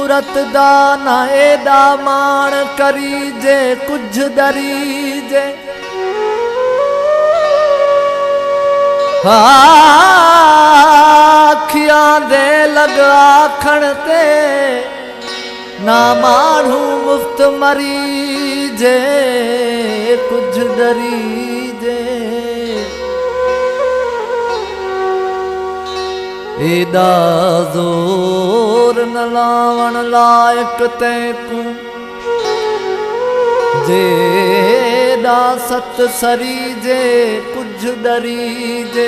सूरत दा ना एदा मान करीजे कुछ दरीजे आखियां दे लगा खणते ना मानू मुफ्त मरीजे कुछ दरीजे एदा जोर न लावण लायक तैकू जेदा सत सरीजे कुछ दरीजे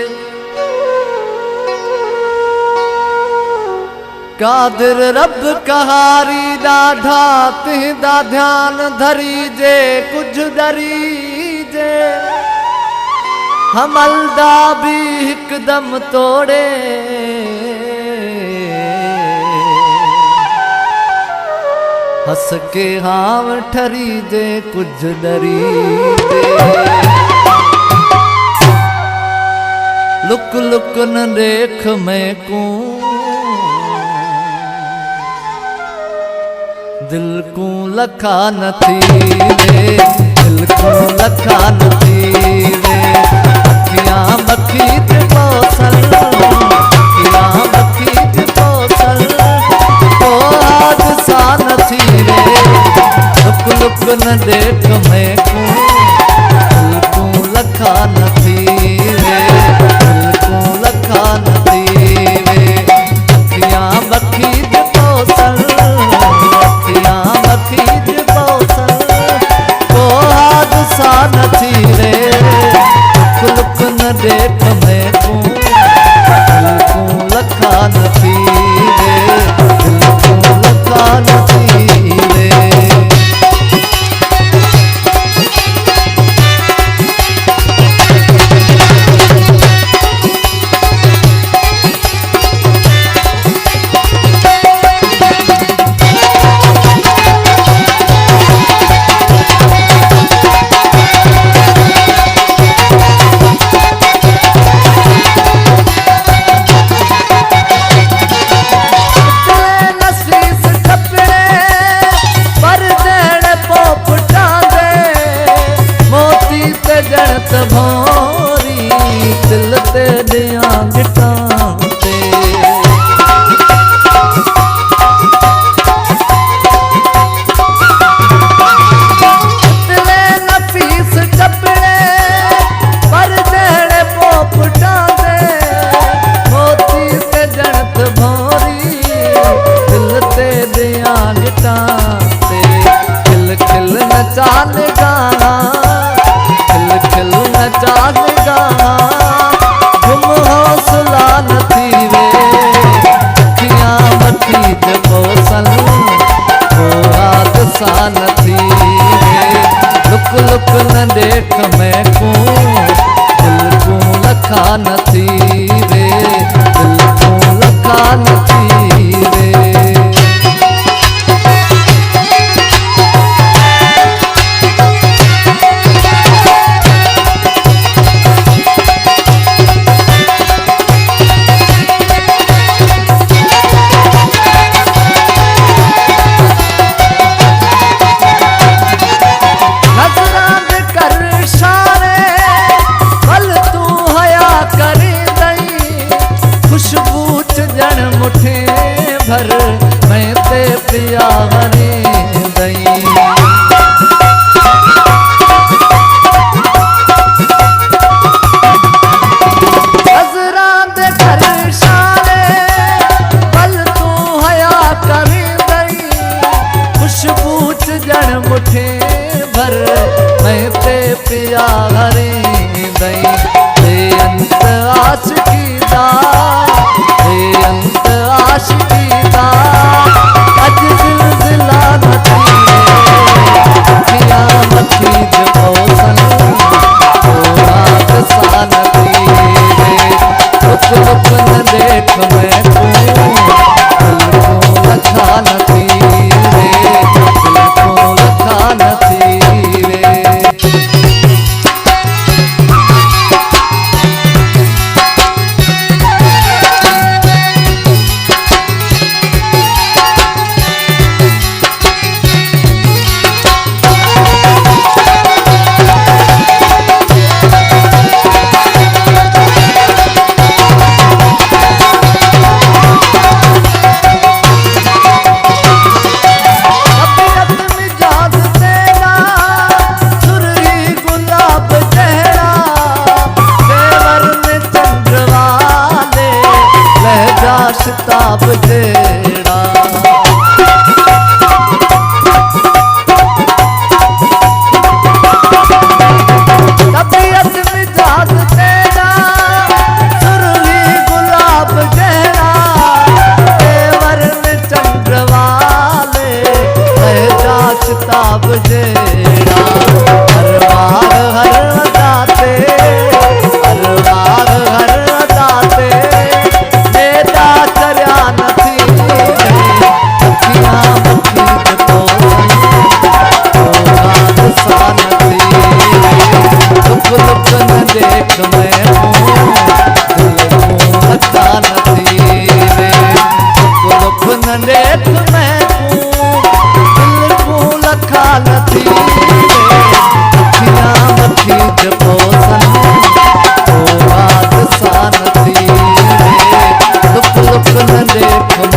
कादिर रब कहारी ॾाढा तिंदा ध्यान धरीजे कुछ दरीजे हमलदा भी हिकदम तोड़े हस के हाव ठरी दे कुछ डरी दे लुक लुक न देख मैं को दिल को लखा न थी वे दिल को लखा न थी वे अखियां मखी ते पोसल अखियां मखी ते पोसल तो हादसा न थी वे लुक लुक न देख मैं को दिल को लखा न थी वे दिल को लखा न थी वे अखियां मखी ते पोसल अखियां मखी ते पोसल तो हादसा न थी रे लुक न देख मैं को दिल को लखा न थी रे दिल को लखा न थी रे भोरी दिल ते दिया गिटाते दिले नफीस चपड़े पर देने पोपटाते मोती ते जणत भोरी दिल ते दिया गिटाते खिल खिल नचान गाना खिल खिल नचागा गुम हौसला न थी वे अखियां मखी ते पोसल वो हादसा न थी वे लुक लुक न देख मैं को दिल को लखा न थी वे दिल को लखा न थी वे भर मैं ते पिया हरे दई हजरा दे घर शारे पल तू हया कर दई खुशबू जन मुठे भर मैं ते पिया हरे दई अंत आशिकी दा अंत आशिकी अज जिलजिला न थी अखियां मखी ते पोसल हादसा न थी लुक लुक न देख मैं को दिल को लखा न थी दिल को लखा न थी सहजा किताब जेड़ा हर बाग हर दाते हर बाग हर दाते नेदा चरिया नथी अखियां मखी तो सान थी दुख दुख न देख मैं दिल को लखा नथी वे दुख दुख न देख मैं दिल को लखा नथी अखियां मखी पोसन तो सान थी दुख दुख न देख